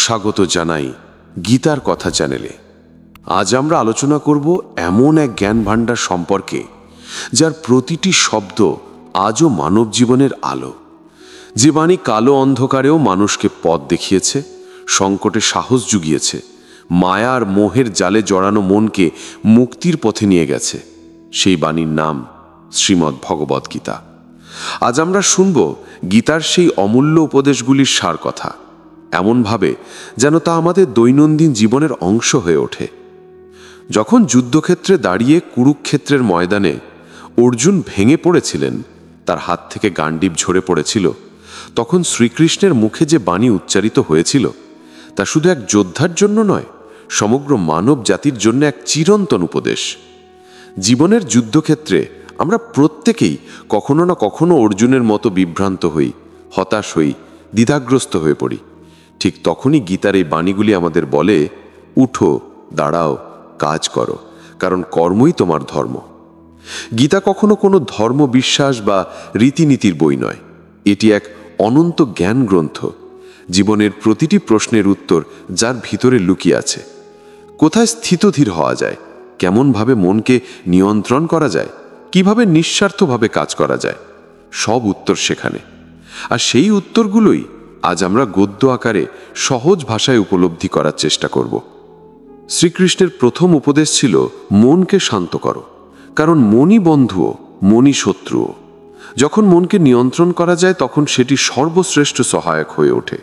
স্বাগত জানাই গীতার কথা চ্যানেলে। আজ আমরা আলোচনা করব এমন এক জ্ঞান ভাণ্ডার সম্পর্কে যার প্রতিটি শব্দ আজও মানব জীবনের আলো। যে বাণী কালো অন্ধকারেও মানুষকে পথ দেখিয়েছে, সংকটে সাহস জুগিয়েছে, মায়া আর মোহের জালে জড়ানো মনকে মুক্তির পথে নিয়ে গেছে। সেই বাণীর নাম শ্রীমদ্ ভগবদ গীতা। আজ আমরা শুনব গীতার সেই অমূল্য উপদেশগুলির সার কথা, এমনভাবে যেন তা আমাদের দৈনন্দিন জীবনের অংশ হয়ে ওঠে। যখন যুদ্ধক্ষেত্রে দাঁড়িয়ে কুরুক্ষেত্রের ময়দানে অর্জুন ভেঙে পড়েছিলেন, তার হাত থেকে গান্ডীব ঝরে পড়েছিল, তখন শ্রীকৃষ্ণের মুখে যে বাণী উচ্চারিত হয়েছিল তা শুধু এক যোদ্ধার জন্য নয়, সমগ্র মানব জাতির জন্য এক চিরন্তন উপদেশ। জীবনের যুদ্ধক্ষেত্রে আমরা প্রত্যেকেই কখনো না কখনো অর্জুনের মতো বিভ্রান্ত হই, হতাশ হই, দ্বিধাগ্রস্ত হয়ে পড়ি। ঠিক তখনই গীতার এই বাণীগুলি আমাদের বলে, উঠো, দাঁড়াও, কাজ করো, কারণ কর্মই তোমার ধর্ম। গীতা কখনো কোনো ধর্ম বিশ্বাস বা রীতিনীতির বই নয়, এটি এক অনন্ত জ্ঞান গ্রন্থ। জীবনের প্রতিটি প্রশ্নের উত্তর যার ভিতরে লুকিয়ে আছে। কোথায় স্থিতধীর হওয়া যায়, কেমনভাবে মনকে নিয়ন্ত্রণ করা যায়, কিভাবে নিঃস্বার্থভাবে কাজ করা যায়, সব উত্তর সেখানে। আর সেই উত্তরগুলোই আজ আমরা গদ্য আকারে সহজ ভাষায় উপলব্ধি করার চেষ্টা করব। শ্রীকৃষ্ণের প্রথম উপদেশ ছিল, মনকে শান্ত করো, কারণ মনই বন্ধুও, মনই শত্রুও। যখন মনকে নিয়ন্ত্রণ করা যায় তখন সেটি সর্বশ্রেষ্ঠ সহায়ক হয়ে ওঠে,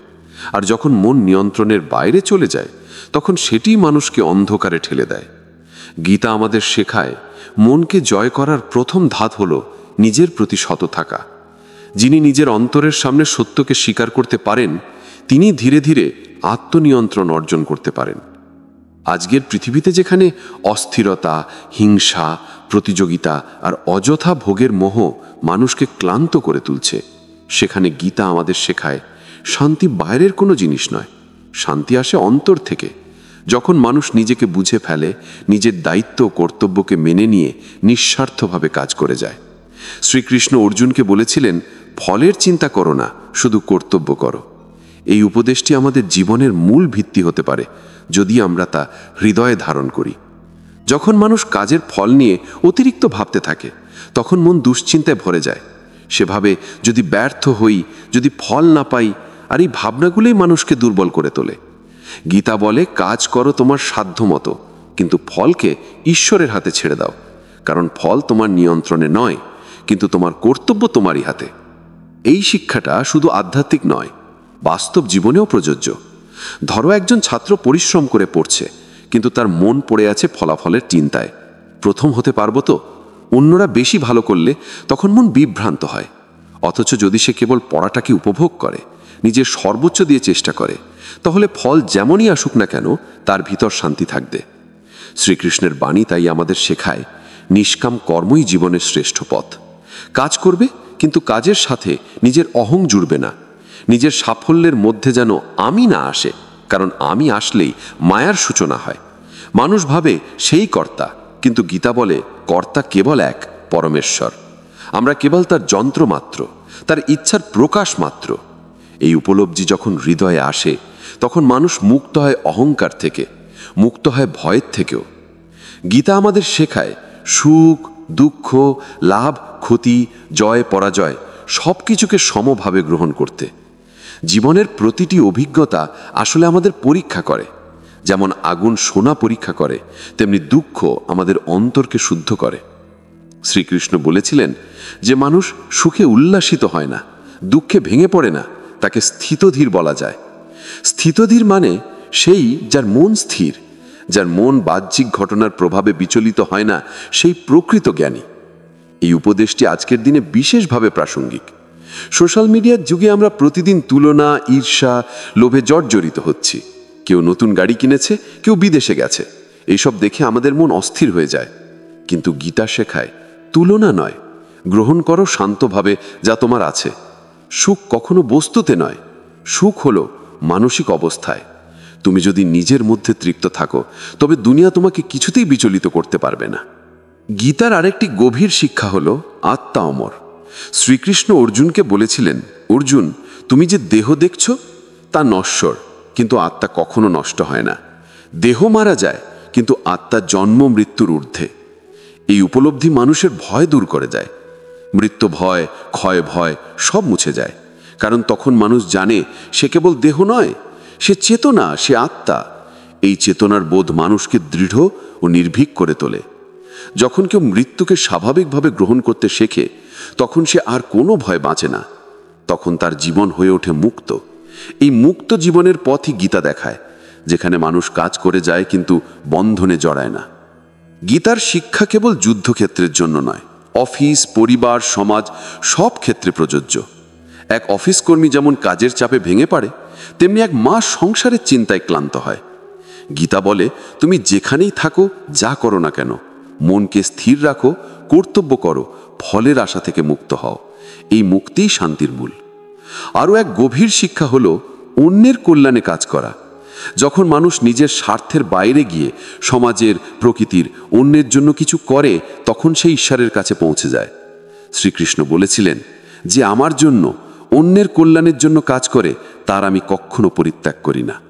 আর যখন মন নিয়ন্ত্রণের বাইরে চলে যায় তখন সেটিই মানুষকে অন্ধকারে ঠেলে দেয়। গীতা আমাদের শেখায়, মনকে জয় করার প্রথম ধাপ হল নিজের প্রতি সৎ থাকা। যিনি নিজের অন্তরের সামনে সত্যকে স্বীকার করতে পারেন, তিনি ধীরে ধীরে আত্মনিয়ন্ত্রণ অর্জন করতে পারেন। আজকের পৃথিবীতে যেখানে অস্থিরতা, হিংসা, প্রতিযোগিতা আর অযথা ভোগের মোহ মানুষকে ক্লান্ত করে তুলছে, সেখানে গীতা আমাদের শেখায়, শান্তি বাইরের কোনো জিনিস নয়, শান্তি আসে অন্তর থেকে। যখন মানুষ নিজেকে বুঝে ফেলে, নিজের দায়িত্ব ও কর্তব্যকে মেনে নিয়ে নিঃস্বার্থভাবে কাজ করে যায়। শ্রীকৃষ্ণ অর্জুনকে বলেছিলেন, ফলের চিন্তা করো না, শুধু কর্তব্য করো। এই উপদেশটি আমাদের জীবনের মূল ভিত্তি হতে পারে যদি আমরা তা হৃদয়ে ধারণ করি। যখন মানুষ কাজের ফল নিয়ে অতিরিক্ত ভাবতে থাকে তখন মন দুশ্চিন্তায় ভরে যায়। সেভাবে যদি ব্যর্থ হই, যদি ফল না পাই, আর এই ভাবনাগুলোই মানুষকে দুর্বল করে তোলে। গীতা বলে, কাজ করো তোমার সাধ্য মতো, কিন্তু ফলকে ঈশ্বরের হাতে ছেড়ে দাও, কারণ ফল তোমার নিয়ন্ত্রণে নয়, কিন্তু তোমার কর্তব্য তোমারই হাতে। এই শিক্ষাটা শুধু আধ্যাত্মিক নয়, বাস্তব জীবনেও প্রযোজ্য। ধরো একজন ছাত্র পরিশ্রম করে পড়ছে, কিন্তু তার মন পড়ে আছে ফলাফলের চিন্তায়। প্রথম হতে পারবো তো, অন্যরা বেশি ভালো করলে তখন মন বিভ্রান্ত হয়। অথচ যদি সে কেবল পড়াটাকে উপভোগ করে, নিজের সর্বোচ্চ দিয়ে চেষ্টা করে, তাহলে ফল যেমনই আসুক না কেন তার ভিতর শান্তি থাকবে। শ্রীকৃষ্ণের বাণী তাই আমাদের শেখায়, নিষ্কাম কর্মই জীবনের শ্রেষ্ঠ পথ। কাজ করবে, কিন্তু কাজের সাথে নিজের অহং জুড়বে না। নিজের সাফল্যের মধ্যে যেন আমি না আসে, কারণ আমি আসলেই মায়ার সূচনা হয়। মানুষ ভাবে সেই কর্তা, কিন্তু গীতা বলে, কর্তা কেবল এক, পরমেশ্বর। আমরা কেবল তার যন্ত্র মাত্র, তার ইচ্ছার প্রকাশ মাত্র। এই উপলব্ধি যখন হৃদয়ে আসে তখন মানুষ মুক্ত হয় অহংকার থেকে, মুক্ত হয় ভয়ের থেকেও। গীতা আমাদের শেখায়, সুখ, দুঃখ, লাভ, ক্ষতি, জয়, পরাজয় সব কিছুকে সমভাবে গ্রহণ করতে। জীবনের প্রতিটি অভিজ্ঞতা আসলে আমাদের পরীক্ষা করে। যেমন আগুন সোনা পরীক্ষা করে, তেমনি দুঃখ আমাদের অন্তরকে শুদ্ধ করে। শ্রীকৃষ্ণ বলেছিলেন যে মানুষ সুখে উল্লাসিত হয় না, দুঃখে ভেঙে পড়ে না, তাকে স্থিতধীর বলা যায়। স্থিতধীর মানে সেই যার মন স্থির, যার মন বাহ্যিক ঘটনার প্রভাবে বিচলিত হয় না, সেই প্রকৃত জ্ঞানী। এই উপদেশটি আজকের দিনে বিশেষভাবে প্রাসঙ্গিক। সোশ্যাল মিডিয়ার যুগে আমরা প্রতিদিন তুলনা, ঈর্ষা, লোভে জর্জরিত হচ্ছি। কেউ নতুন গাড়ি কিনেছে, কেউ বিদেশে গেছে, এইসব দেখে আমাদের মন অস্থির হয়ে যায়। কিন্তু গীতা শেখায়, তুলনা নয়, গ্রহণ করো শান্তভাবে যা তোমার আছে। সুখ কখনো বস্তুতে নয়, সুখ হলো মানসিক অবস্থায়। তুমি যদি নিজের মধ্যে তৃপ্ত থাকো, তবে দুনিয়া তোমাকে কিছুতেই বিচলিত করতে পারবে না। গীতার আরেকটি গভীর শিক্ষা হলো আত্মা অমর। শ্রীকৃষ্ণ অর্জুনকে বলেছিলেন, অর্জুন, তুমি যে দেহ দেখছ তা নশ্বর, কিন্তু আত্মা কখনো নষ্ট হয় না। দেহ মারা যায়, কিন্তু আত্মা জন্ম মৃত্যুর ঊর্ধ্বে। এই উপলব্ধি মানুষের ভয় দূর করে দেয়। মৃত্যু ভয়, ক্ষয় ভয় সব মুছে যায়, কারণ তখন মানুষ জানে সে কেবল দেহ নয়, সে চেতনা, সে আত্মা। এই চেতনার বোধ মানুষকে দৃঢ় ও নির্ভীক করে তোলে। যখন কেউ মৃত্যুকে স্বাভাবিকভাবে গ্রহণ করতে শেখে, তখন সে আর কোনো ভয় বাঁচে না। তখন তার জীবন হয়ে ওঠে মুক্ত। এই মুক্ত জীবনের পথই গীতা দেখায়, যেখানে মানুষ কাজ করে যায় কিন্তু বন্ধনে জড়ায় না। গীতার শিক্ষা কেবল যুদ্ধক্ষেত্রের জন্য নয়, অফিস, পরিবার, সমাজ সব ক্ষেত্রে প্রযোজ্য। এক অফিস কর্মী যেমন কাজের চাপে ভেঙে পড়ে, তেমনি এক মা সংসারের চিন্তায় ক্লান্ত হয়। গীতা বলে, তুমি যেখানেই থাকো, যা করো না কেন, মনকে স্থির রাখো, কর্তব্য করো, ফলের আশা থেকে মুক্ত হও। এই মুক্তিই শান্তির মূল। আরও এক গভীর শিক্ষা হলো অন্যের কল্যাণে কাজ করা। যখন মানুষ নিজের স্বার্থের বাইরে গিয়ে সমাজের, প্রকৃতির, অন্যের জন্য কিছু করে, তখন সে ঈশ্বরের কাছে পৌঁছে যায়। শ্রীকৃষ্ণ বলেছিলেন, যে আমার জন্য, অন্যের কল্যাণের জন্য কাজ করে, তার আমি কখনো পরিত্যাগ করি না।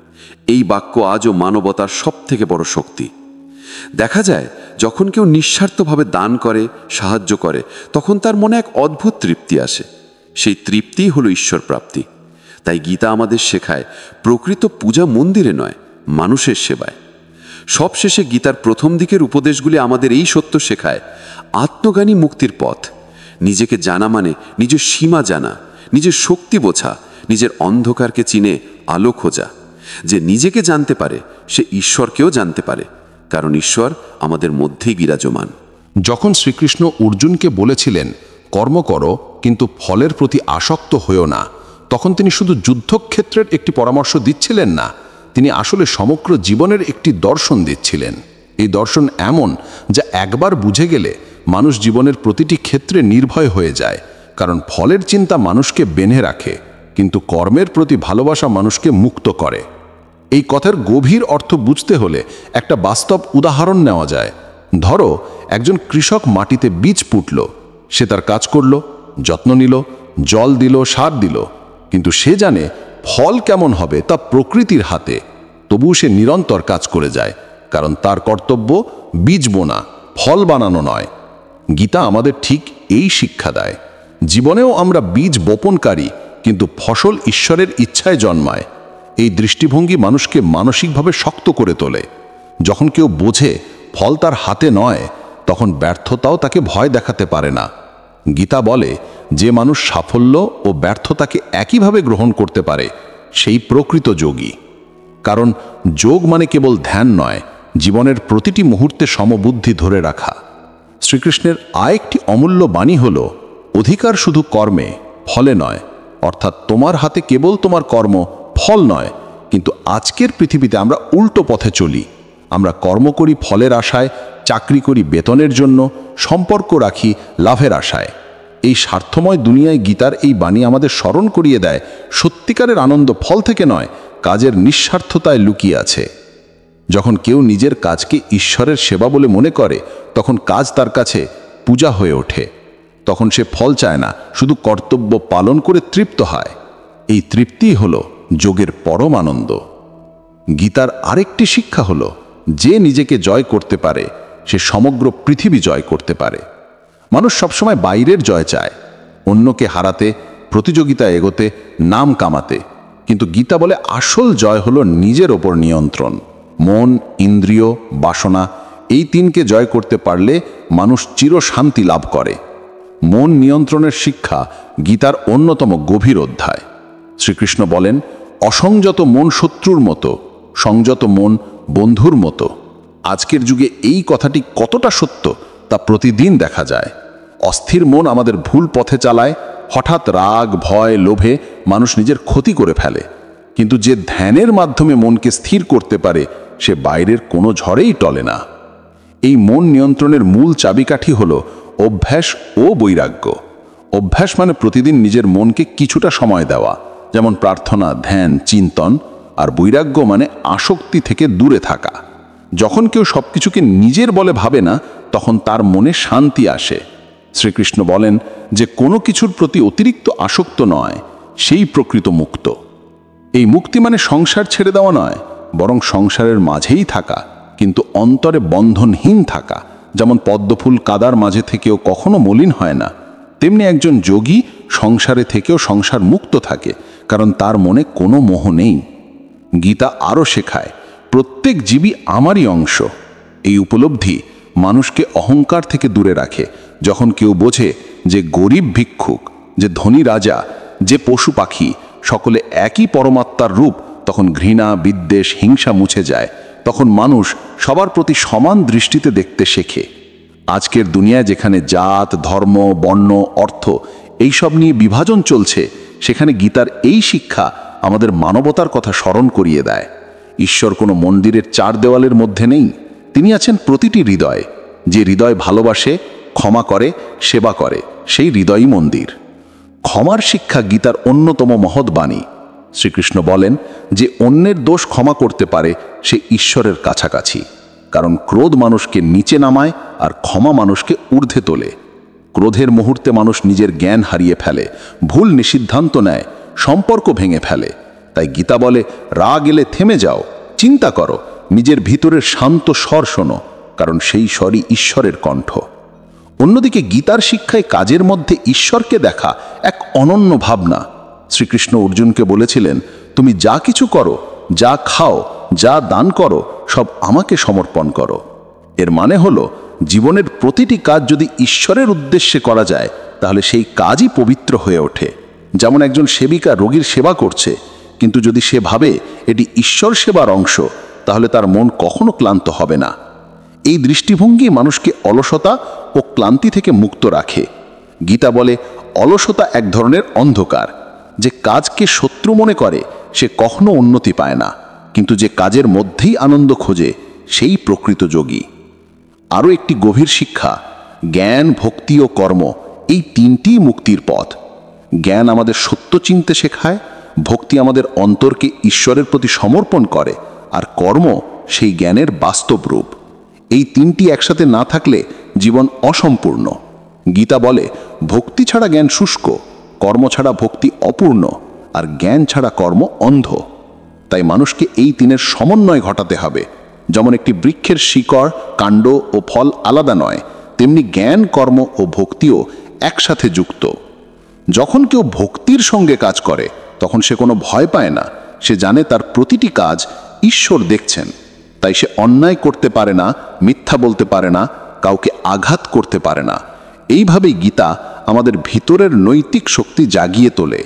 এই বাক্য আজও মানবতার সবথেকে বড় শক্তি। দেখা যায়, যখন কেউ নিঃস্বার্থভাবে দান করে, সাহায্য করে, তখন তার মনে এক অদ্ভুত তৃপ্তি আসে। সেই তৃপ্তিই হলো ঈশ্বর প্রাপ্তি। তাই গীতা আমাদের শেখায়, প্রকৃত পূজা মন্দিরে নয়, মানুষের সেবায়। সবশেষে গীতার প্রথম দিকের উপদেশগুলি আমাদের এই সত্য শেখায়, আত্মজ্ঞানী মুক্তির পথ। নিজেকে জানা মানে নিজের সীমা জানা, নিজের শক্তি বোঝা, নিজের অন্ধকারকে চিনে আলো খোঁজা। যে নিজেকে জানতে পারে, সে ঈশ্বরকেও জানতে পারে, কারণ ঈশ্বর আমাদের মধ্যেই বিরাজমান। যখন শ্রীকৃষ্ণ অর্জুনকে বলেছিলেন, কর্ম করো কিন্তু ফলের প্রতি আসক্ত হয়েও না, তখন তিনি শুধু যুদ্ধক্ষেত্রের একটি পরামর্শ দিচ্ছিলেন না, তিনি আসলে সমগ্র জীবনের একটি দর্শন দিচ্ছিলেন। এই দর্শন এমন, যা একবার বুঝে গেলে মানুষ জীবনের প্রতিটি ক্ষেত্রে নির্ভয় হয়ে যায়। কারণ ফলের চিন্তা মানুষকে বেঁধে রাখে, কিন্তু কর্মের প্রতি ভালোবাসা মানুষকে মুক্ত করে। এই কথার গভীর অর্থ বুঝতে হলে একটা বাস্তব উদাহরণ নেওয়া যায়। ধরো, একজন কৃষক মাটিতে বীজ পুঁতল, সে তার কাজ করল, যত্ন নিল, জল দিল, সার দিল, কিন্তু সে জানে ফল কেমন হবে তা প্রকৃতির হাতে। তবুও সে নিরন্তর কাজ করে যায়, কারণ তার কর্তব্য বীজ বোনা, ফল বানানো নয়। গীতা আমাদের ঠিক এই শিক্ষা দেয়। জীবনেও আমরা বীজ বপনকারী, কিন্তু ফসল ঈশ্বরের ইচ্ছায় জন্মায়। এই দৃষ্টিভঙ্গি মানুষকে মানসিকভাবে শক্ত করে তোলে। যখন কেউ বোঝে ফল তার হাতে নয়, তখন ব্যর্থতাও তাকে ভয় দেখাতে পারে না। গীতা বলে, যে মানুষ সাফল্য ও ব্যর্থতাকে একইভাবে গ্রহণ করতে পারে, সেই প্রকৃত যোগী। কারণ যোগ মানে কেবল ধ্যান নয়, জীবনের প্রতিটি মুহূর্তে সমবুদ্ধি ধরে রাখা। শ্রীকৃষ্ণের আরেকটি অমূল্য বাণী হল, অধিকার শুধু কর্মে, ফলে নয়। অর্থাৎ তোমার হাতে কেবল তোমার কর্ম, ফল নয়। কিন্তু আজকের পৃথিবীতে আমরা উল্টো পথে চলি। আমরা কর্ম করি ফলের আশায়, চাকরি করি বেতনের জন্য, সম্পর্ক রাখি লাভের আশায়। এই স্বার্থময় দুনিয়ায় গীতার এই বাণী আমাদের স্মরণ করিয়ে দেয়, সত্যিকারের আনন্দ ফল থেকে নয়, কাজের নিঃস্বার্থতায় লুকিয়ে আছে। যখন কেউ নিজের কাজকে ঈশ্বরের সেবা বলে মনে করে, তখন কাজ তার কাছে পূজা হয়ে ওঠে। তখন সে ফল চায় না, শুধু কর্তব্য পালন করে তৃপ্ত হয়। এই তৃপ্তিই হল যোগের পরম আনন্দ। গীতার আরেকটি শিক্ষা হল, যে নিজেকে জয় করতে পারে, সে সমগ্র পৃথিবী জয় করতে পারে। মানুষ সবসময় বাইরের জয় চায়, অন্যকে হারাতে, প্রতিযোগিতায় এগোতে, নাম কামাতে। কিন্তু গীতা বলে, আসল জয় হলো নিজের ওপর নিয়ন্ত্রণ। মন, ইন্দ্রিয়, বাসনা, এই তিনকে জয় করতে পারলে মানুষ চিরশান্তি লাভ করে। মন নিয়ন্ত্রণের শিক্ষা গীতার অন্যতম গভীর অধ্যায়। শ্রীকৃষ্ণ বলেন, অসংযত মন শত্রুর মতো, সংযত মন বন্ধুর মতো। আজকের যুগে এই কথাটি কতটা সত্য তা প্রতিদিন দেখা যায়। অস্থির মন আমাদের ভুল পথে চালায়। হঠাৎ রাগ, ভয়, লোভে মানুষ নিজের ক্ষতি করে ফেলে। কিন্তু যে ধ্যানের মাধ্যমে মনকে স্থির করতে পারে, সে বাইরের কোনো ঝড়েই টলে না। এই মন নিয়ন্ত্রণের মূল চাবিকাঠি হল অভ্যাস ও বৈরাগ্য। অভ্যাস মানে প্রতিদিন নিজের মনকে কিছুটা সময় দেওয়া, যেমন প্রার্থনা, ধ্যান, চিন্তন। আর বৈরাগ্য মানে আসক্তি থেকে দূরে থাকা। যখন কেউ সবকিছুকে নিজের বলে ভাবে না, তখন তার মনে শান্তি আসে। শ্রীকৃষ্ণ বলেন যে কোনো কিছুর প্রতি অতিরিক্ত আসক্ত নয়, সেই প্রকৃত মুক্ত। এই মুক্তি মানে সংসার ছেড়ে দেওয়া নয়, বরং সংসারের মাঝেই থাকা, কিন্তু অন্তরে বন্ধনহীন থাকা। যেমন পদ্মফুল কাদার মাঝে থেকেও কখনো মলিন হয় না, তেমনি একজন যোগী সংসারে থেকেও সংসার মুক্ত থাকে, কারণ তার মনে কোনো মোহ নেই। গীতা আরও শেখায়, প্রত্যেক জীবই আমারই অংশ। এই উপলব্ধি মানুষকে অহংকার থেকে দূরে রাখে। যখন কেউ বোঝে যে গরিব ভিক্ষুক, যে ধনী রাজা, যে পশু পাখি সকলে একই পরমাত্মার রূপ, তখন ঘৃণা, বিদ্বেষ, হিংসা মুছে যায়। তখন মানুষ সবার প্রতি সমান দৃষ্টিতে দেখতে শেখে। আজকের দুনিয়ায় যেখানে জাত, ধর্ম, বর্ণ, অর্থ এইসব নিয়ে বিভাজন চলছে, সেখানে গীতার এই শিক্ষা আমাদের মানবতার কথা স্মরণ করিয়ে দেয়। ঈশ্বর কোনো মন্দিরের চার দেওয়ালের মধ্যে নেই, তিনি আছেন প্রতিটি হৃদয়ে। যে হৃদয় ভালোবাসে, ক্ষমা করে, সেবা করে, সেই হৃদয়ই মন্দির। ক্ষমার শিক্ষা গীতার অন্যতম মহৎ বাণী। শ্রীকৃষ্ণ বলেন যে অন্যের দোষ ক্ষমা করতে পারে সে ঈশ্বরের কাছাকাছি, কারণ ক্রোধ মানুষকে নিচে নামায় আর ক্ষমা মানুষকে ঊর্ধ্বে তোলে। ক্রোধের মুহূর্তে মানুষ নিজের জ্ঞান হারিয়ে ফেলে, ভুল নিষিদ্ধান্ত নেয়, সম্পর্ক ভেঙে ফেলে। তাই গীতা বলে, রাগ এলে থেমে যাও, চিন্তা করো, নিজের ভিতরের শান্ত স্বর শোনো, কারণ সেই স্বরই ঈশ্বরের কণ্ঠ। অন্যদিকে গীতার শিক্ষায় কাজের মধ্যে ঈশ্বরকে দেখা এক অনন্য ভাবনা। শ্রীকৃষ্ণ অর্জুনকে বলেছিলেন, তুমি যা কিছু করো, যা খাও, যা দান করো, সব আমাকে সমর্পণ করো। এর মানে হলো, জীবনের প্রতিটি কাজ যদি ঈশ্বরের উদ্দেশ্যে করা যায়, তাহলে সেই কাজই পবিত্র হয়ে ওঠে। যেমন একজন সেবিকা রোগীর সেবা করছে, কিন্তু যদি সে ভাবে এটি ঈশ্বর সেবার অংশ, তাহলে তার মন কখনো ক্লান্ত হবে না। এই দৃষ্টিভঙ্গি মানুষকে অলসতা ও ক্লান্তি থেকে মুক্ত রাখে। গীতা বলে, অলসতা এক ধরনের অন্ধকার। যে কাজকে শত্রু মনে করে সে কখনো উন্নতি পায় না, কিন্তু যে কাজের মধ্যেই আনন্দ খোঁজে সেই প্রকৃত যোগী। আরও একটি গভীর শিক্ষা, জ্ঞান, ভক্তি ও কর্ম এই তিনটিই মুক্তির পথ। জ্ঞান আমাদের সত্য চিনতে শেখায়, ভক্তি আমাদের অন্তরকে ঈশ্বরের প্রতি সমর্পণ করে, আর কর্ম সেই জ্ঞানের বাস্তব রূপ। এই তিনটি একসাথে না থাকলে জীবন অসম্পূর্ণ। গীতা বলে, ভক্তি ছাড়া জ্ঞান শুষ্ক, কর্ম ছাড়া ভক্তি অপূর্ণ, আর জ্ঞান ছাড়া কর্ম অন্ধ। তাই মানুষকে এই তিনের সমন্বয় ঘটাতে হবে। যেমন একটি বৃক্ষের শিকড়, কাণ্ড ও ফল আলাদা নয়, তেমনি জ্ঞান, কর্ম ও ভক্তিও একসাথে যুক্ত। যখন কেউ ভক্তির সঙ্গে কাজ করে, তখন সে কোনো ভয় পায় না। সে জানে তার প্রতিটি কাজ ঈশ্বর দেখছেন। তাই সে অন্যায় করতে পারে না, মিথ্যা বলতে পারে না, কাউকে আঘাত করতে পারে না। এইভাবেই গীতা আমাদের ভিতরের নৈতিক শক্তি জাগিয়ে তোলে।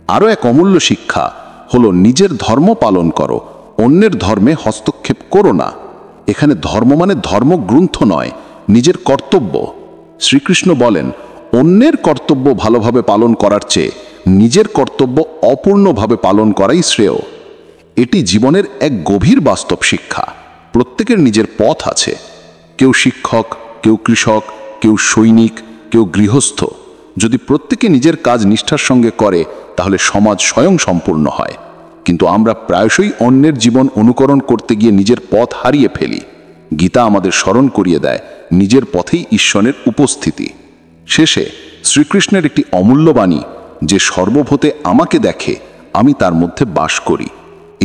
আরও এক অমূল্য শিক্ষা হলো, নিজের ধর্ম পালন করো, অন্যের ধর্মে হস্তক্ষেপ করো না। এখানে ধর্ম মানে ধর্মগ্রন্থ নয়, নিজের কর্তব্য। শ্রীকৃষ্ণ বলেন, অন্যের কর্তব্য ভালোভাবে পালন করার চেয়ে নিজের কর্তব্য অপূর্ণভাবে পালন করাই শ্রেয়। এটি জীবনের এক গভীর বাস্তব শিক্ষা। প্রত্যেকের নিজের পথ আছে। কেউ শিক্ষক, কেউ কৃষক, কেউ সৈনিক, কেউ গৃহস্থ। যদি প্রত্যেকে নিজের কাজ নিষ্ঠার সঙ্গে করে, তাহলে সমাজ স্বয়ং সম্পূর্ণ হয়। কিন্তু আমরা প্রায়শই অন্যের জীবন অনুকরণ করতে গিয়ে নিজের পথ হারিয়ে ফেলি। গীতা আমাদের স্মরণ করিয়ে দেয়, নিজের পথেই ঈশ্বরের উপস্থিতি। শেষে শ্রীকৃষ্ণের একটি অমূল্য বাণী, যে সর্বভূতে আমাকে দেখে, আমি তার মধ্যে বাস করি।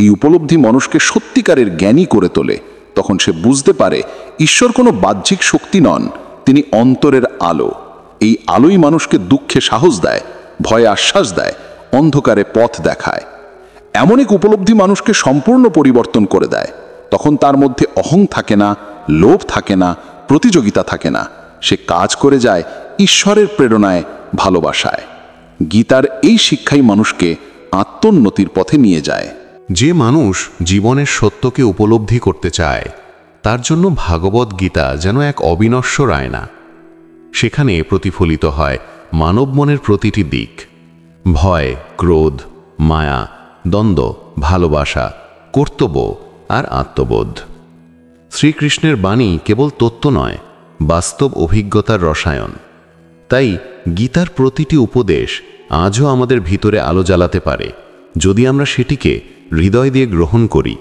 এই উপলব্ধি মানুষকে সত্যিকারের জ্ঞানী করে তোলে। তখন সে বুঝতে পারে, ঈশ্বর কোনো বাহ্যিক শক্তি নন, তিনি অন্তরের আলো। এই আলোই মানুষকে দুঃখে সাহস দেয়, ভয়ে আশ্বাস দেয়, অন্ধকারে পথ দেখায়। এমন এক উপলব্ধি মানুষকে সম্পূর্ণ পরিবর্তন করে দেয়। তখন তার মধ্যে অহং থাকে না, লোভ থাকে না, প্রতিযোগিতা থাকে না। সে কাজ করে যায় ঈশ্বরের প্রেরণায়, ভালোবাসায়। গীতার এই শিক্ষাই মানুষকে আত্মোন্নতির পথে নিয়ে যায়। যে মানুষ জীবনের সত্যকে উপলব্ধি করতে চায়, তার জন্য ভাগবত গীতা যেন এক অবিনশ্বর আয়না। সেখানে প্রতিফলিত হয় মানব মনের প্রতিটি দিক: ভয়, ক্রোধ, মায়া, দ্বন্দ্ব, ভালোবাসা, কর্তব্য আর আত্মবোধ। শ্রীকৃষ্ণের বাণী কেবল তত্ত্ব নয়, বাস্তব অভিজ্ঞতার রসায়ন। তাই গীতার প্রতিটি উপদেশ আজও আমাদের ভিতরে আলো জ্বালাতে পারে, যদি আমরা সেটিকে হৃদয় দিয়ে গ্রহণ করি।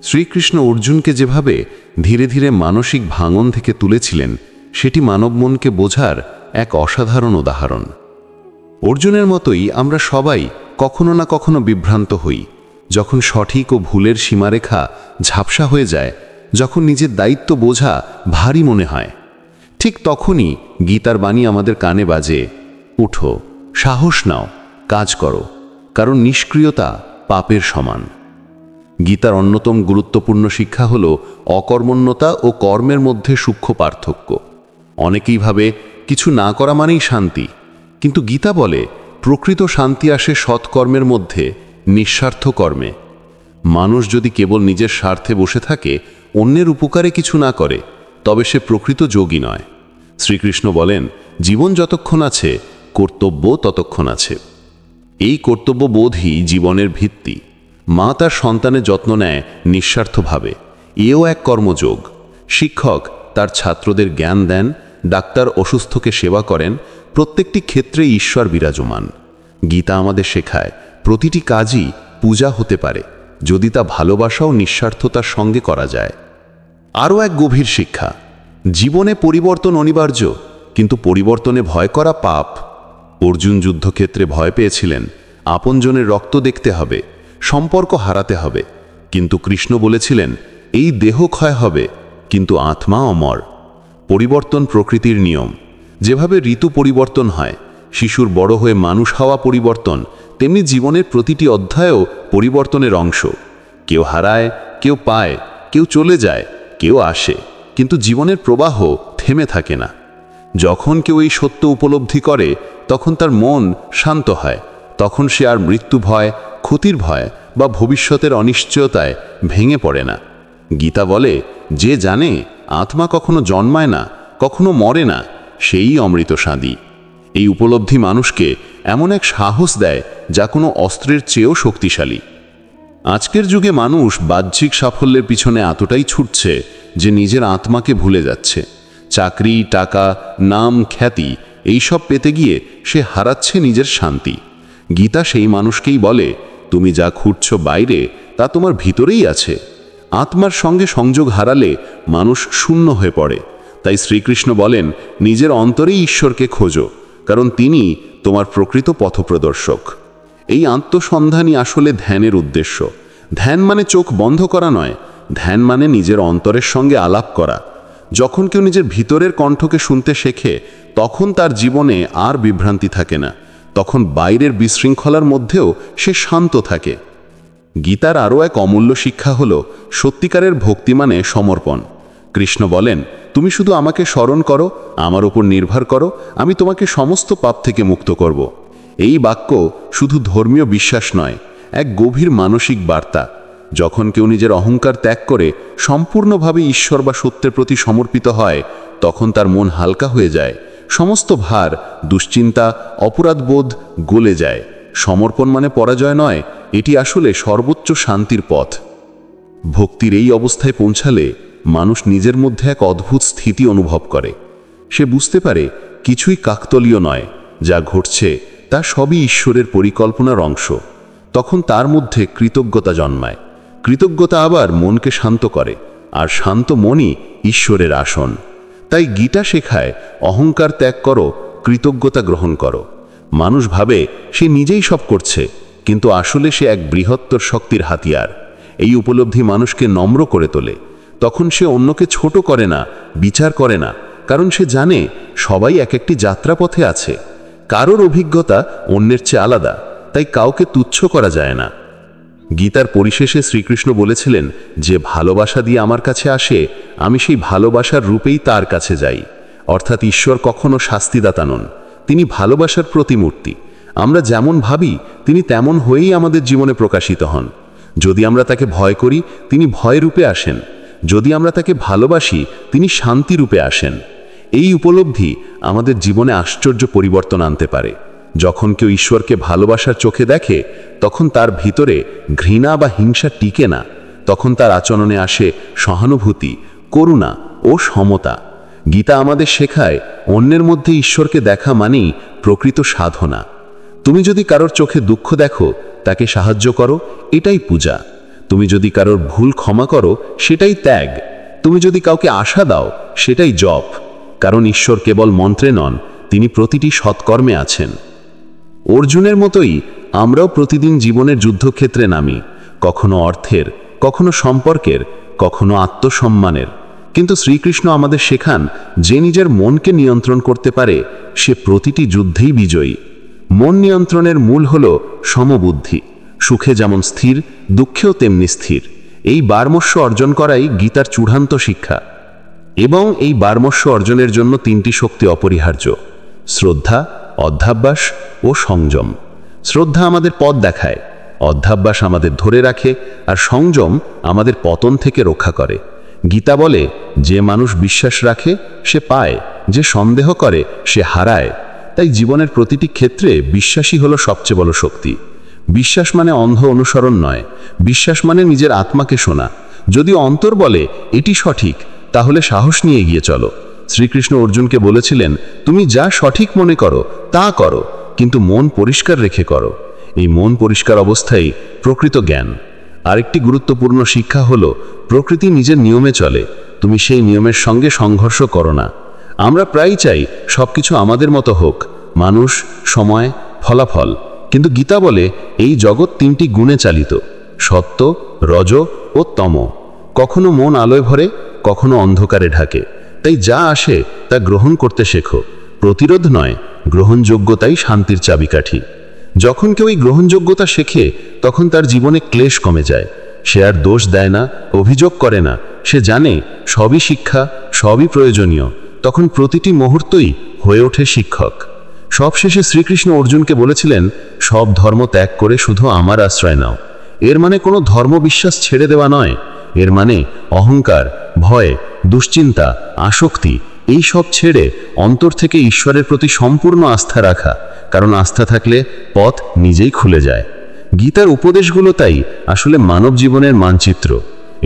শ্রীকৃষ্ণ অর্জুনকে যেভাবে ধীরে ধীরে মানসিক ভাঙন থেকে তুলেছিলেন, সেটি মানব মনকে বোঝার এক অসাধারণ উদাহরণ। অর্জুনের মতোই আমরা সবাই কখনো না কখনো বিভ্রান্ত হই, যখন সঠিক ও ভুলের সীমারেখা ঝাপসা হয়ে যায়, যখন নিজের দায়িত্ব বোঝা ভারী মনে হয়, ঠিক তখনই গীতার বাণী আমাদের কানে বাজে, উঠো, সাহস নাও, কাজ করো, কারণ নিষ্ক্রিয়তা পাপের সমান। গীতার অন্যতম গুরুত্বপূর্ণ শিক্ষা হল অকর্মণ্যতা ও কর্মের মধ্যে সূক্ষ্ম পার্থক্য। অনেকেই ভাবে কিছু না করা মানেই শান্তি, কিন্তু গীতা বলে প্রকৃত শান্তি আসে সৎকর্মের মধ্যে, নিঃস্বার্থ কর্মে। মানুষ যদি কেবল নিজের স্বার্থে বসে থাকে, অন্যের উপকারে কিছু না করে, তবে সে প্রকৃত যোগী নয়। শ্রীকৃষ্ণ বলেন, জীবন যতক্ষণ আছে কর্তব্য ততক্ষণ আছে। এই কর্তব্যবোধই জীবনের ভিত্তি। মা তার সন্তানের যত্ন নেয় নিঃস্বার্থভাবে, এও এক কর্মযোগ। শিক্ষক তার ছাত্রদের জ্ঞান দেন, ডাক্তার অসুস্থকে সেবা করেন, প্রত্যেকটি ক্ষেত্রে ঈশ্বর বিরাজমান। গীতা আমাদের শেখায় প্রতিটি কাজই পূজা হতে পারে, যদি তা ভালোবাসা ও নিঃস্বার্থতার সঙ্গে করা যায়। আরও এক গভীর শিক্ষা, জীবনে পরিবর্তন অনিবার্য, কিন্তু পরিবর্তনে ভয় করা পাপ। অর্জুন যুদ্ধক্ষেত্রে ভয় পেয়েছিলেন, আপনজনের রক্ত দেখতে হবে, সম্পর্ক হারাতে হবে, কিন্তু কৃষ্ণ বলেছিলেন, এই দেহ ক্ষয় হবে, কিন্তু আত্মা অমর। পরিবর্তন প্রকৃতির নিয়ম। যেভাবে ঋতু পরিবর্তন হয়, শিশুর বড় হয়ে মানুষ হওয়া পরিবর্তন, তেমনি জীবনের প্রতিটি অধ্যায়ও পরিবর্তনের অংশ। কেউ হারায়, কেউ পায়, কেউ চলে যায়, কেউ আসে, কিন্তু জীবনের প্রবাহ থেমে থাকে না। যখন কেউ এই সত্য উপলব্ধি করে, তখন তার মন শান্ত হয়। তখন সে আর মৃত্যু ভয়, ক্ষতির ভয় বা ভবিষ্যতের অনিশ্চয়তায় ভেঙে পড়ে না। গীতা বলে, যে জানে আত্মা কখনো জন্মায় না, কখনো মরে না, সেই অমৃত সাদী। এই উপলব্ধি মানুষকে এমন এক সাহস দেয়, যা কোনো অস্ত্রের চেয়েও শক্তিশালী। আজকের যুগে মানুষ বাহ্যিক সাফল্যের পিছনে এতটাই ছুটছে যে নিজের আত্মাকে ভুলে যাচ্ছে। চাকরি, টাকা, নাম, খ্যাতি এইসব পেতে গিয়ে সে হারাচ্ছে নিজের শান্তি। গীতা সেই মানুষকেই বলে, তুমি যা খুঁজছ বাইরে, তা তোমার ভিতরেই আছে। আত্মার সঙ্গে সংযোগ হারালে মানুষ শূন্য হয়ে পড়ে। তাই শ্রীকৃষ্ণ বলেন, নিজের অন্তরেই ঈশ্বরকে খোঁজো, কারণ তিনি তোমার প্রকৃত পথপ্রদর্শক। এই আত্মসন্ধানই আসলে ধ্যানের উদ্দেশ্য। ধ্যান মানে চোখ বন্ধ করা নয়, ধ্যান মানে নিজের অন্তরের সঙ্গে আলাপ করা। যখন কেউ নিজের ভিতরের কণ্ঠকে শুনতে শেখে, তখন তার জীবনে আর বিভ্রান্তি থাকে না। তখন বাইরের বিশৃঙ্খলার মধ্যেও সে শান্ত থাকে। গীতার আরও এক অমূল্য শিক্ষা হল সত্যিকারের ভক্তি মানে সমর্পণ। কৃষ্ণ বলেন, তুমি শুধু আমাকে স্মরণ করো, আমার উপর নির্ভর করো, আমি তোমাকে সমস্ত পাপ থেকে মুক্ত করব। এই বাক্য শুধু ধর্মীয় বিশ্বাস নয়, এক গভীর মানসিক বার্তা। যখন কেউ নিজের অহংকার ত্যাগ করে সম্পূর্ণভাবে ঈশ্বর বা সত্যের প্রতি সমর্পিত হয়, তখন তার মন হালকা হয়ে যায়। সমস্ত ভার, দুশ্চিন্তা, অপরাধবোধ গলে যায়। সমর্পণ মানে পরাজয় নয়, এটি আসলে সর্বোচ্চ শান্তির পথ। ভক্তির এই অবস্থায় পৌঁছালে মানুষ নিজের মধ্যে এক অদ্ভুত স্থিতি অনুভব করে। সে বুঝতে পারে কিছুই কাকতলীয় নয়, যা ঘটছে তা সবই ঈশ্বরের পরিকল্পনার অংশ। তখন তার মধ্যে কৃতজ্ঞতা জন্মায়। কৃতজ্ঞতা আবার মনকে শান্ত করে, আর শান্ত মনই ঈশ্বরের আসন। তাই গীতা শেখায়, অহংকার ত্যাগ করো, কৃতজ্ঞতা গ্রহণ করো। মানুষ ভাবে সে নিজেই সব করছে, কিন্তু আসলে সে এক বৃহত্তর শক্তির হাতিয়ার। এই উপলব্ধি মানুষকে নম্র করে তোলে। তখন সে অন্যকে ছোট করে না, বিচার করে না, কারণ সে জানে সবাই এক একটি যাত্রাপথে আছে। কারোর অভিজ্ঞতা অন্যের চেয়ে আলাদা, তাই কাউকে তুচ্ছ করা যায় না। গীতার পরিশেষে শ্রীকৃষ্ণ বলেছিলেন, যে ভালোবাসা দিয়ে আমার কাছে আসে, আমি সেই ভালোবাসার রূপেই তার কাছে যাই। অর্থাৎ ঈশ্বর কখনো শাস্তিদাতা নন, তিনি ভালোবাসার প্রতিমূর্তি। আমরা যেমন ভাবি, তিনি তেমন হয়েই আমাদের জীবনে প্রকাশিত হন। যদি আমরা তাকে ভয় করি, তিনি ভয় রূপে আসেন। যদি আমরা তাকে ভালোবাসি, তিনি শান্তি রূপে আসেন। এই উপলব্ধি আমাদের জীবনে আশ্চর্য পরিবর্তন আনতে পারে। যখন কেউ ঈশ্বরকে ভালোবাসার চোখে দেখে, তখন তার ভিতরে ঘৃণা বা হিংসা টিকে না। তখন তার আচরণে আসে সহানুভূতি, করুণা ও সমতা। গীতা আমাদের শেখায়, অন্যের মধ্যে ঈশ্বরকে দেখা মানেই প্রকৃত সাধনা। তুমি যদি কারোর চোখে দুঃখ দেখো, তাকে সাহায্য করো, এটাই পূজা। তুমি যদি কারোর ভুল ক্ষমা করো, সেটাই ত্যাগ। তুমি যদি কাউকে আশা দাও, সেটাই জপ। কারণ ঈশ্বর কেবল মন্ত্রে নন, তিনি প্রতিটি সৎকর্মে আছেন। অর্জুনের মতোই আমরাও প্রতিদিন জীবনের যুদ্ধক্ষেত্রে নামি, কখনো অর্থের, কখনো সম্পর্কের, কখনো আত্মসম্মানের। কিন্তু শ্রীকৃষ্ণ আমাদের শেখান যে নিজের মনকে নিয়ন্ত্রণ করতে পারে সে প্রতিটি যুদ্ধেই বিজয়ী। মন নিয়ন্ত্রণের মূল হল সমবুদ্ধি। সুখে যেমন স্থির, দুঃখেও তেমনি স্থির। এই বারমস্য অর্জন করাই গীতার চূড়ান্ত শিক্ষা। এবং এই বারমস্য অর্জনের জন্য 3টি শক্তি অপরিহার্য: শ্রদ্ধা, অধ্যাভ্যাস ও সংযম। শ্রদ্ধা আমাদের পথ দেখায়, অধ্যাভ্যাস আমাদের ধরে রাখে, আর সংযম আমাদের পতন থেকে রক্ষা করে। গীতা বলে, যে মানুষ বিশ্বাস রাখে সে পায়, যে সন্দেহ করে সে হারায়। তাই জীবনের প্রতিটি ক্ষেত্রে বিশ্বাসই হলো সবচেয়ে বড় শক্তি। বিশ্বাস মানে অন্ধ অনুসরণ নয়, বিশ্বাস মানে নিজের আত্মাকে শোনা। যদি অন্তর বলে এটি সঠিক, তাহলে সাহস নিয়ে এগিয়ে চলো। শ্রীকৃষ্ণ অর্জুনকে বলেছিলেন, তুমি যা সঠিক মনে করো তা করো, কিন্তু মন পরিষ্কার রেখে করো। এই মন পরিষ্কার অবস্থায় প্রকৃত জ্ঞান। আরেকটি গুরুত্বপূর্ণ শিক্ষা হলো, প্রকৃতি নিজের নিয়মে চলে, তুমি সেই নিয়মের সঙ্গে সংঘর্ষ করো না। আমরা প্রায় চাই সবকিছু আমাদের মতো হোক, মানুষ, সময়, ফলাফল। কিন্তু গীতা বলে এই জগৎ 3টি গুণে চালিত: সত্য, রজ ও তম। কখনো মন আলোয় ভরে, কখনো অন্ধকারে ঢাকে। তাই যা আসে তা গ্রহণ করতে শেখো। প্রতিরোধ নয়, গ্রহণযোগ্যতাই শান্তির চাবিকাঠি। যখন কেউ এই গ্রহণযোগ্যতা শেখে, তখন তার জীবনে ক্লেশ কমে যায়। সে আর দোষ দেয় না, অভিযোগ করে না। সে জানে সবই শিক্ষা, সবই প্রয়োজনীয়। তখন প্রতিটি মুহূর্তই হয়ে ওঠে শিক্ষক। সবশেষে শ্রীকৃষ্ণ অর্জুনকে বলেছিলেন, সব ধর্ম ত্যাগ করে শুধু আমার আশ্রয় নাও। এর মানে কোনো ধর্মবিশ্বাস ছেড়ে দেওয়া নয়। এর মানে অহংকার, ভয়, দুশ্চিন্তা, আসক্তি এই সব ছেড়ে অন্তর থেকে ঈশ্বরের প্রতি সম্পূর্ণ আস্থা রাখা। কারণ আস্থা থাকলে পথ নিজেই খুলে যায়। গীতার উপদেশগুলো তাই আসলে মানব জীবনের মানচিত্র।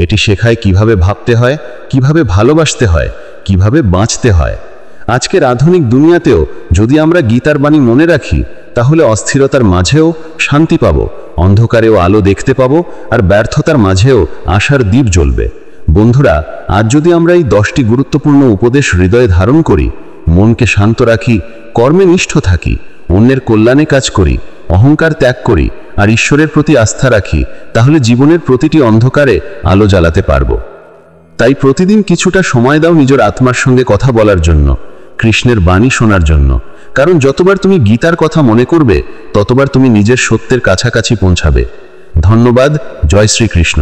এটি শেখায় কিভাবে ভাবতে হয়, কিভাবে ভালোবাসতে হয়, কিভাবে বাঁচতে হয়। আজকের আধুনিক দুনিয়াতেও যদি আমরা গীতার বাণী মনে রাখি, তাহলে অস্থিরতার মাঝেও শান্তি পাব, অন্ধকারেও আলো দেখতে পাব, আর ব্যর্থতার মাঝেও আশার দ্বীপ জ্বলবে। বন্ধুরা, আজ যদি আমরা এই 10টি গুরুত্বপূর্ণ উপদেশ হৃদয়ে ধারণ করি, মনকে শান্ত রাখি, কর্মে নিষ্ঠ থাকি, অন্যের কল্যাণে কাজ করি, অহংকার ত্যাগ করি, আর ঈশ্বরের প্রতি আস্থা রাখি, তাহলে জীবনের প্রতিটি অন্ধকারে আলো জ্বালাতে পারব। তাই প্রতিদিন কিছুটা সময় দাও নিজের আত্মার সঙ্গে কথা বলার জন্য, কৃষ্ণের বাণী শোনার জন্য। কারণ যতবার তুমি গীতার কথা মনে করবে, ততবার তুমি নিজের সত্যের কাছাকাছি পৌঁছাবে। ধন্যবাদ। জয় শ্রীকৃষ্ণ।